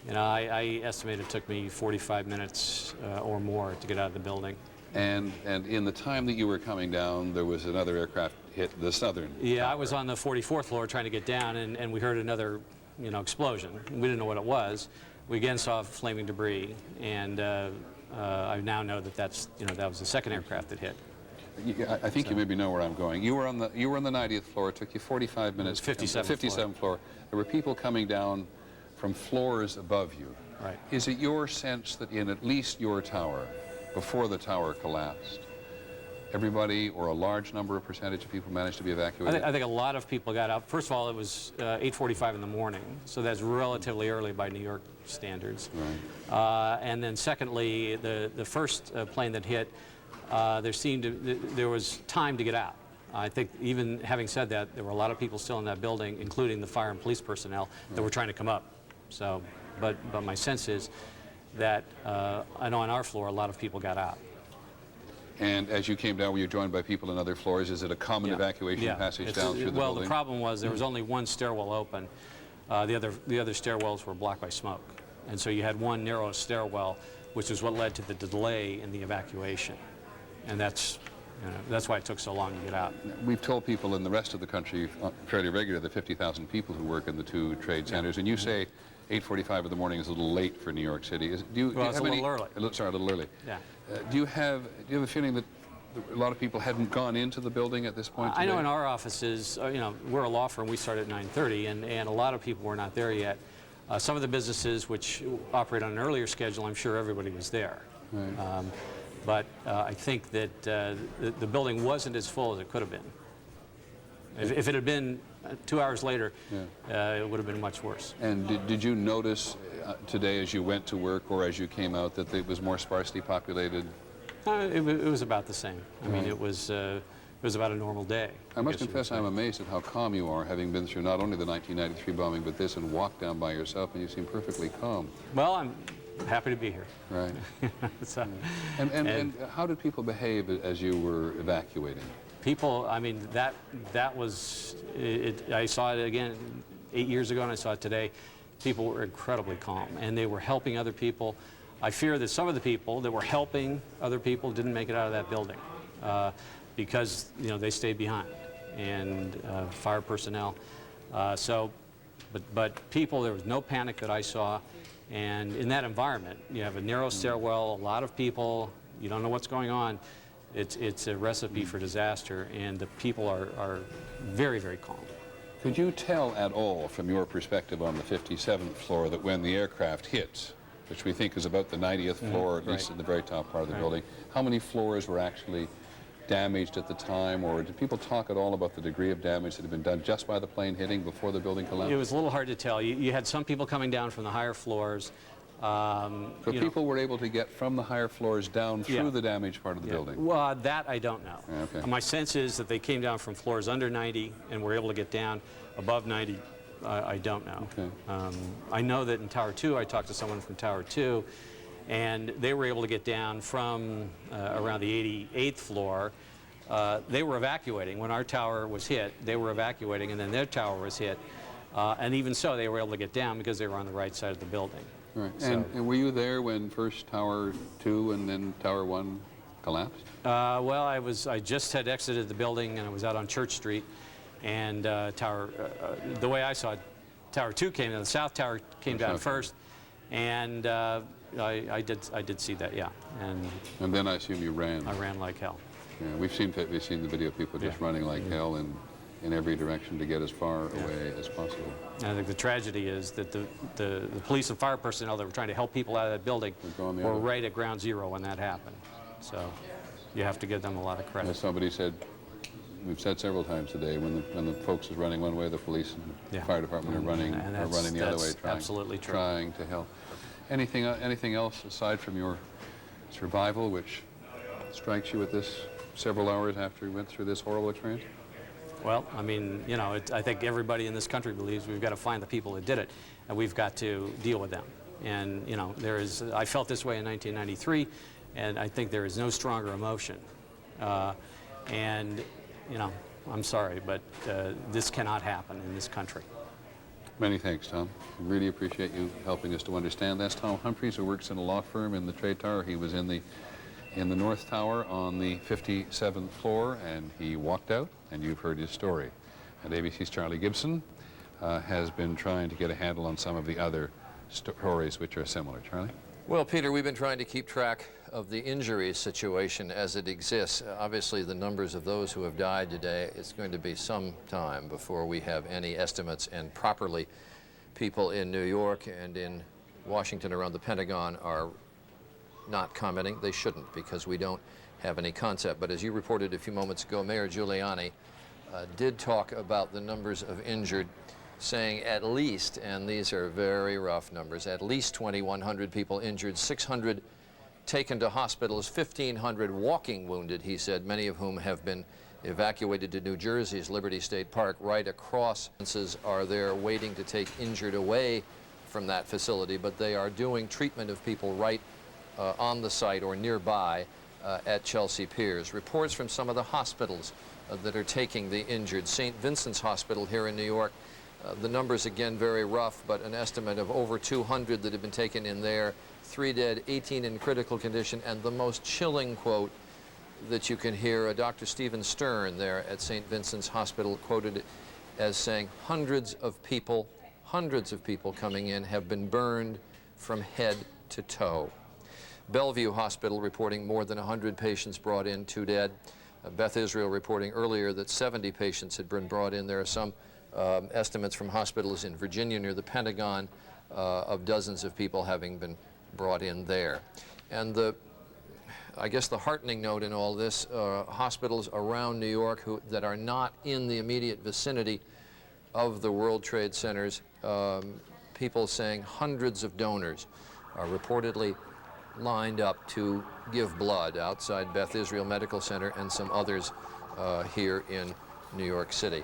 You know, I estimate it took me 45 minutes or more to get out of the building. And in the time that you were coming down, there was another aircraft hit the southern Yeah, tower. I was on the 44th floor trying to get down, and we heard another, you know, explosion. We didn't know what it was. We again saw flaming debris, and I now know that that was the second aircraft that hit. I think you maybe know where I'm going. You were on the 90th floor. It took you 45 minutes. 57th floor. There were people coming down from floors above you. Right. Is it your sense that in at least your tower, before the tower collapsed, everybody or a large number of percentage of people managed to be evacuated? I think a lot of people got out. First of all, it was 8:45 in the morning, so that's relatively early by New York standards. Right. And then secondly, the first plane that hit, there was time to get out. I think even having said that, there were a lot of people still in that building, including the fire and police personnel, that were trying to come up. So, but my sense is that I know on our floor a lot of people got out. And as you came down, were you joined by people on other floors? Is it a common evacuation passage down through the building? Well, the problem was there was only one stairwell open. The other stairwells were blocked by smoke. And so you had one narrow stairwell, which is what led to the delay in the evacuation. And that's why it took so long to get out. We've told people in the rest of the country fairly regularly, the 50,000 people who work in the two trade centers, and you say 8:45 in the morning is a little late for New York City. It's a little early. Sorry, a little early. Yeah. Do you have a feeling that a lot of people hadn't gone into the building at this point today? I know in our offices, we're a law firm. We start at 9:30, and a lot of people were not there yet. Some of the businesses which operate on an earlier schedule, I'm sure everybody was there. Right. But I think that the building wasn't as full as it could have been. If it had been 2 hours later, it would have been much worse. And did you notice today as you went to work or as you came out that it was more sparsely populated? It was about the same. I mean, it was about a normal day. I must confess I'm amazed at how calm you are, having been through not only the 1993 bombing, but this, and walked down by yourself, and you seem perfectly calm. Well, I'm happy to be here. Right. So, and how did people behave as you were evacuating? People, I mean, that was, I saw it again 8 years ago, and I saw it today. People were incredibly calm, and they were helping other people. I fear that some of the people that were helping other people didn't make it out of that building because, they stayed behind, and fire personnel. But people, there was no panic that I saw. And in that environment, you have a narrow stairwell, a lot of people, you don't know what's going on. It's a recipe for disaster, and the people are very, very calm. Could you tell at all from your perspective on the 57th floor that when the aircraft hits, which we think is about the 90th floor, at least in the very top part of the building, how many floors were actually damaged at the time, or did people talk at all about the degree of damage that had been done just by the plane hitting before the building collapsed? It was a little hard to tell. You had some people coming down from the higher floors. So people were able to get from the higher floors down through the damaged part of the building? Well, that I don't know. Okay. My sense is that they came down from floors under 90 and were able to get down above 90. I don't know. Okay. I know that in Tower 2, I talked to someone from Tower 2, and they were able to get down from around the 88th floor. They were evacuating. When our tower was hit, they were evacuating, and then their tower was hit. And even so, they were able to get down because they were on the right side of the building. Right. So, and were you there when first Tower 2 and then Tower 1 collapsed? Well, I just had exited the building, and I was out on Church Street, and the way I saw it, Tower 2 came down. The South Tower came down first, and I did see that, yeah. And then I assume you ran. I ran like hell. Yeah, we've seen the video of people just running like hell in every direction to get as far away as possible. And I think the tragedy is that the police and fire personnel that were trying to help people out of that building were right at ground zero when that happened. So you have to give them a lot of credit. As somebody said, we've said several times today, when the folks is running one way, the police and the fire department are running the other way, trying to help. Anything else aside from your survival, which strikes you at this several hours after you went through this horrible experience? Well, I mean, I think everybody in this country believes we've got to find the people that did it, and we've got to deal with them. And, I felt this way in 1993, and I think there is no stronger emotion. And, I'm sorry, but this cannot happen in this country. Many thanks, Tom. Really appreciate you helping us to understand. That's Tom Humphreys, who works in a law firm in the Trade Tower. He was in the North Tower on the 57th floor, and he walked out, and you've heard his story. And ABC's Charlie Gibson has been trying to get a handle on some of the other stories which are similar. Charlie? Well, Peter, we've been trying to keep track of the injury situation as it exists. Obviously, the numbers of those who have died today, it's going to be some time before we have any estimates, and properly people in New York and in Washington around the Pentagon are not commenting. They shouldn't, because we don't have any concept. But as you reported a few moments ago, Mayor Giuliani did talk about the numbers of injured, saying at least, and these are very rough numbers, at least 2,100 people injured, 600 taken to hospitals, 1,500 walking wounded, he said, many of whom have been evacuated to New Jersey's Liberty State Park. Right across are there waiting to take injured away from that facility, but they are doing treatment of people right on the site or nearby at Chelsea Piers. Reports from some of the hospitals that are taking the injured. St. Vincent's Hospital here in New York, the numbers again very rough, but an estimate of over 200 that have been taken in there, 3 dead, 18 in critical condition, and the most chilling quote that you can hear, Dr. Stephen Stern there at St. Vincent's Hospital quoted as saying, hundreds of people coming in have been burned from head to toe. Bellevue Hospital reporting more than 100 patients brought in, 2 dead. Beth Israel reporting earlier that 70 patients had been brought in. There are some estimates from hospitals in Virginia near the Pentagon of dozens of people having been brought in there. And I guess the heartening note in all this, hospitals around New York that are not in the immediate vicinity of the World Trade Centers, people saying hundreds of donors are reportedly lined up to give blood outside Beth Israel Medical Center and some others here in New York City.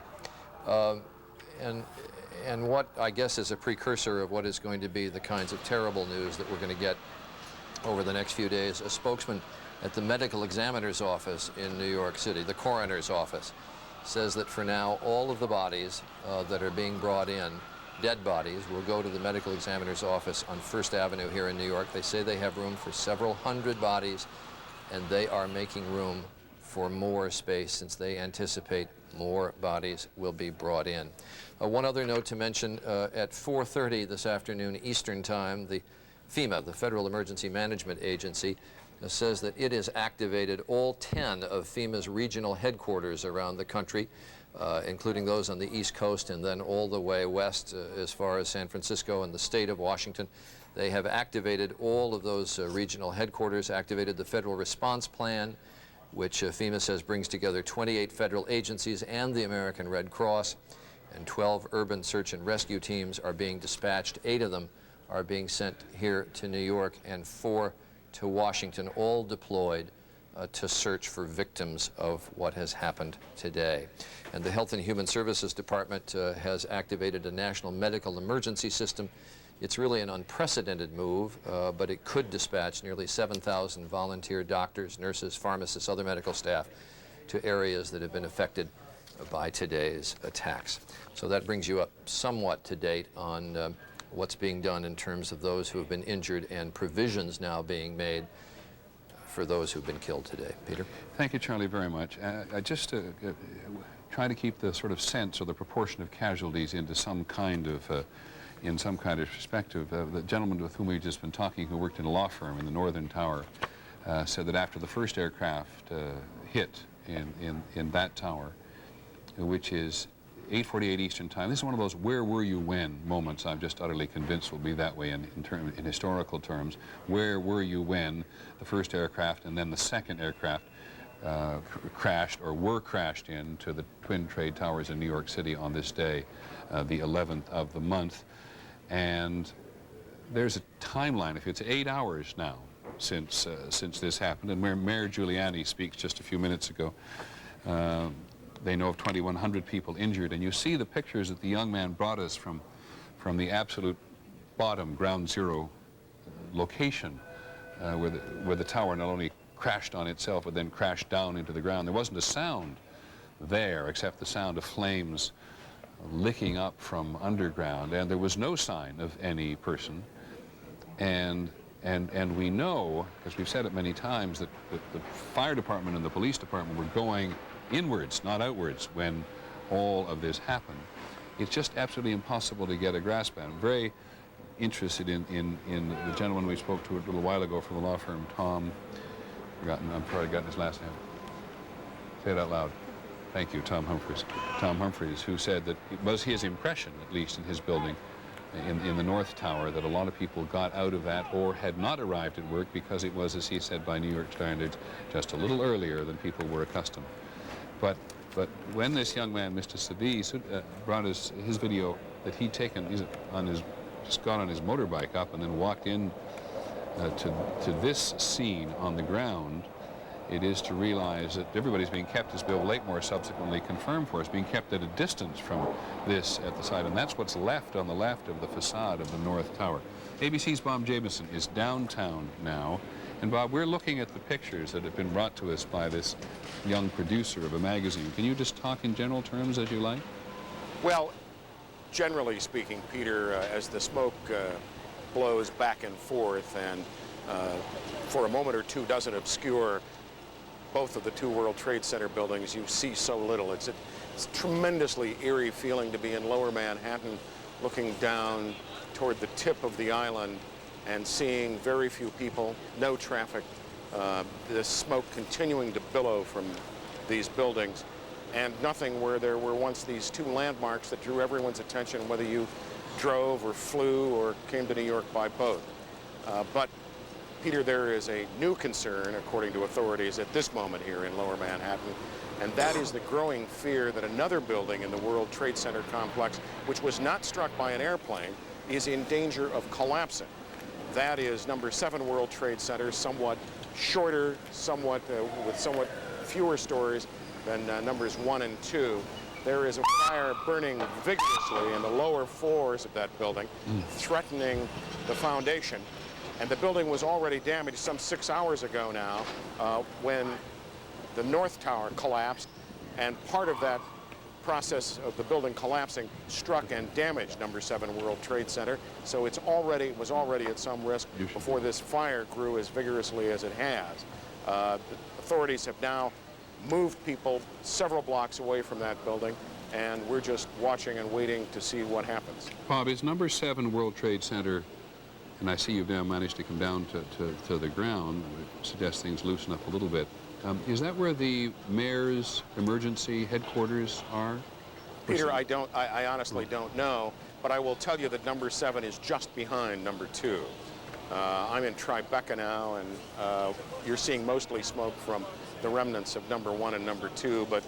And what I guess is a precursor of what is going to be the kinds of terrible news that we're going to get over the next few days, a spokesman at the medical examiner's office in New York City, the coroner's office, says that for now all of the bodies that are being brought in, dead bodies, will go to the medical examiner's office on First Avenue here in New York. They say they have room for several hundred bodies, and they are making room for more space since they anticipate more bodies will be brought in. One other note to mention, at 4:30 this afternoon Eastern Time, the FEMA, the Federal Emergency Management Agency, says that it has activated all 10 of FEMA's regional headquarters around the country, including those on the East Coast and then all the way west as far as San Francisco and the state of Washington. They have activated all of those regional headquarters, activated the Federal Response Plan, which FEMA says brings together 28 federal agencies and the American Red Cross, and 12 urban search and rescue teams are being dispatched. 8 of them are being sent here to New York and 4 to Washington, all deployed to search for victims of what has happened today. And the Health and Human Services Department has activated a national medical emergency system. It's really an unprecedented move, but it could dispatch nearly 7,000 volunteer doctors, nurses, pharmacists, other medical staff to areas that have been affected by today's attacks. So that brings you up somewhat to date on what's being done in terms of those who have been injured and provisions now being made for those who've been killed today. Peter? Thank you, Charlie, very much. Just to try to keep the sort of sense or the proportion of casualties into some kind of in some kind of perspective. The gentleman with whom we've just been talking, who worked in a law firm in the Northern Tower, said that after the first aircraft hit in that tower, which is 8:48 Eastern Time, this is one of those "where were you when" moments I'm just utterly convinced will be that way in historical terms. Where were you when the first aircraft and then the second aircraft crashed or were crashed into the Twin Trade Towers in New York City on this day, the 11th of the month? And there's a timeline. If it's 8 hours now since this happened, and where Mayor Giuliani speaks just a few minutes ago, they know of 2,100 people injured. And you see the pictures that the young man brought us from the absolute bottom, ground zero location, where the tower not only crashed on itself, but then crashed down into the ground. There wasn't a sound there except the sound of flames licking up from underground, and there was no sign of any person. And we know, because we've said it many times, that the fire department and the police department were going inwards, not outwards, when all of this happened. It's just absolutely impossible to get a grasp at. I'm very interested in the gentleman we spoke to a little while ago from the law firm, Tom, I've probably forgotten his last name. Say it out loud. Thank you, Tom Humphreys. Tom Humphreys, who said that it was his impression, at least in his building, in the North Tower, that a lot of people got out of that or had not arrived at work because it was, as he said, by New York standards, just a little earlier than people were accustomed. But when this young man, Mr. Sabi, brought us his video that he'd taken, just got on his motorbike up and then walked in to this scene on the ground, it is to realize that everybody's being kept, as Bill Blakemore subsequently confirmed for us, being kept at a distance from this at the side, and that's what's left on the left of the facade of the North Tower. ABC's Bob Jameson is downtown now, and Bob, we're looking at the pictures that have been brought to us by this young producer of a magazine. Can you just talk in general terms as you like? Well, generally speaking, Peter, as the smoke blows back and forth and for a moment or two doesn't obscure both of the two World Trade Center buildings, you see so little. It's a tremendously eerie feeling to be in Lower Manhattan, looking down toward the tip of the island and seeing very few people, no traffic, the smoke continuing to billow from these buildings, and nothing where there were once these two landmarks that drew everyone's attention, whether you drove or flew or came to New York by boat. But Peter, there is a new concern, according to authorities, at this moment here in Lower Manhattan, and that is the growing fear that another building in the World Trade Center complex, which was not struck by an airplane, is in danger of collapsing. That is number 7 World Trade Center, somewhat shorter, with somewhat fewer stories than numbers 1 and 2. There is a fire burning vigorously in the lower floors of that building, threatening the foundation. And the building was already damaged some 6 hours ago now when the North Tower collapsed, and part of that process of the building collapsing struck and damaged number 7 World Trade Center. So it was already at some risk before this fire grew as vigorously as it has. The authorities have now moved people several blocks away from that building, and we're just watching and waiting to see what happens. Bob, is number 7 World Trade Center, and I see you've now managed to come down to the ground, which suggests things loosen up a little bit. Is that where the mayor's emergency headquarters are? Peter, I honestly don't know, but I will tell you that number 7 is just behind number 2. I'm in Tribeca now, and you're seeing mostly smoke from the remnants of number 1 and number 2, but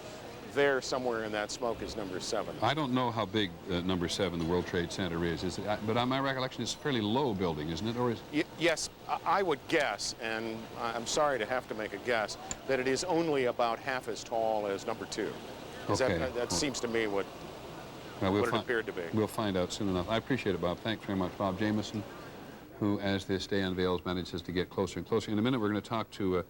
there somewhere in that smoke is number 7. I don't know how big number 7, the World Trade Center, is but my recollection is a fairly low building, isn't it? Or is... Yes, I would guess, and I'm sorry to have to make a guess, that it is only about half as tall as number 2. Okay. That seems to me what it appeared to be. We'll find out soon enough. I appreciate it, Bob. Thanks very much. Bob Jameson, who, as this day unveils, manages to get closer and closer. In a minute, we're going to talk to a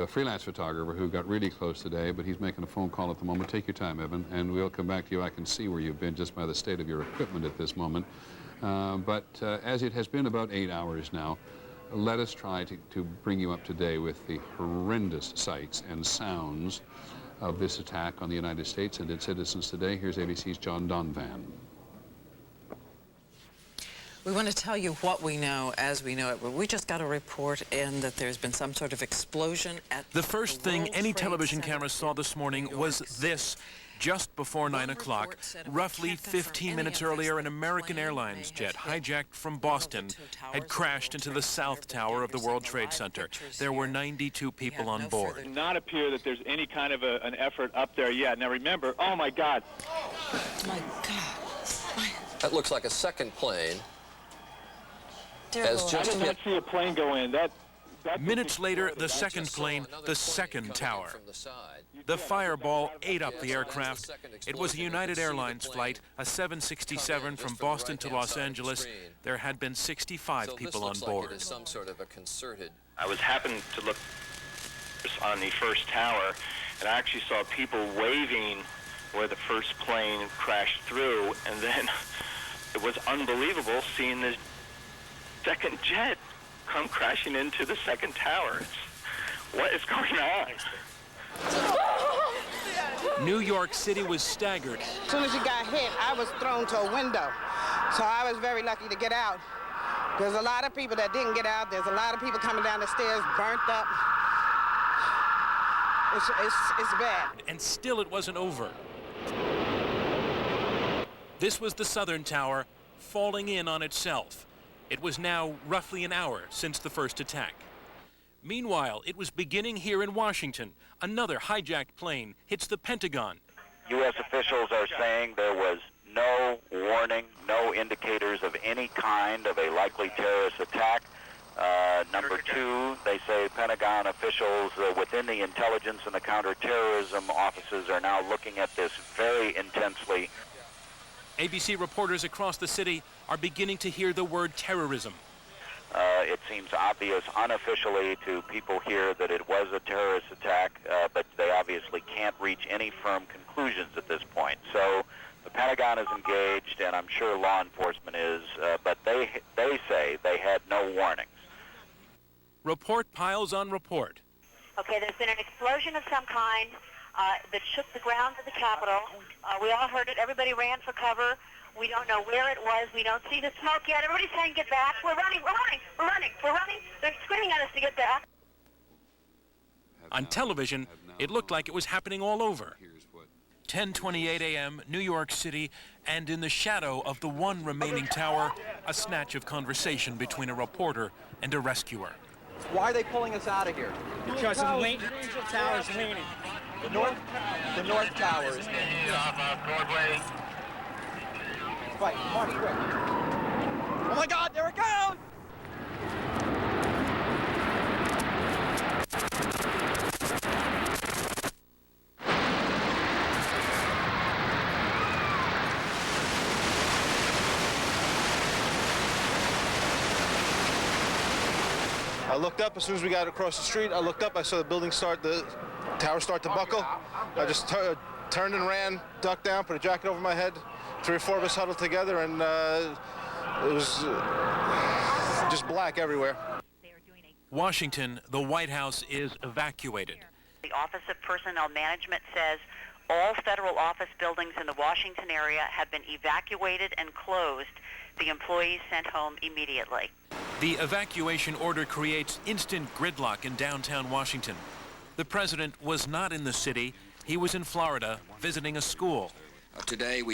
freelance photographer who got really close today, but he's making a phone call at the moment. Take your time, Evan, and we'll come back to you. I can see where you've been just by the state of your equipment at this moment. But as it has been about 8 hours now, let us try to bring you up to date with the horrendous sights and sounds of this attack on the United States and its citizens today. Here's ABC's John Donvan. We want to tell you what we know as we know it. We just got a report in that there's been some sort of explosion at the first thing any television camera saw this morning was this. Just before 9 o'clock, roughly 15 minutes earlier, an American Airlines jet hijacked from Boston had crashed into the South Tower of the World Trade Center. There were 92 people on board. It does not appear that there's any kind of an effort up there yet. Now remember, oh my God. My God. That looks like a second plane. I did not see a plane go in. Minutes later, the second plane, the second tower. The fireball ate up the aircraft. It was a United Airlines flight, a 767 from Boston to Los Angeles. There had been 65 people on board. Some sort of a concerted... I was happened to look on the first tower, and I actually saw people waving where the first plane crashed through, and then it was unbelievable seeing this second jet come crashing into the second tower. What is going on? New York City was staggered. As soon as he got hit, I was thrown to a window. So I was very lucky to get out. There's a lot of people that didn't get out. There's a lot of people coming down the stairs, burnt up. It's bad. And still it wasn't over. This was the southern tower falling in on itself. It was now roughly an hour since the first attack. Meanwhile, it was beginning here in Washington. Another hijacked plane hits the Pentagon. U.S. officials are saying there was no warning, no indicators of any kind of a likely terrorist attack. Number two, they say Pentagon officials within the intelligence and the counterterrorism offices are now looking at this very intensely. ABC reporters across the city are beginning to hear the word terrorism. It seems obvious unofficially to people here that it was a terrorist attack, but they obviously can't reach any firm conclusions at this point. So the Pentagon is engaged, and I'm sure law enforcement is, but they say they had no warnings. Report piles on report. Okay, there's been an explosion of some kind that shook the grounds of the Capitol. We all heard it. Everybody ran for cover. We don't know where it was. We don't see the smoke yet. Everybody's saying get back. We're running, we're running, we're running, we're running. They're screaming at us to get back. On television, it looked like it was happening all over. 10:28 a.m., New York City, and in the shadow of the one remaining tower, a snatch of conversation between a reporter and a rescuer. Why are they pulling us out of here? Because the tower's leaning. The north tower is leaning. Broadway. Fight, Marty, quick. Oh my God, there it goes! I looked up as soon as we got across the street. I looked up, I saw the tower start to buckle. I just turned and ran, ducked down, put a jacket over my head. 3 or 4 of us huddled together, and it was just black everywhere. Washington, the White House is evacuated. The Office of Personnel Management says all federal office buildings in the Washington area have been evacuated and closed. The employees sent home immediately. The evacuation order creates instant gridlock in downtown Washington. The president was not in the city. He was in Florida visiting a school. Today we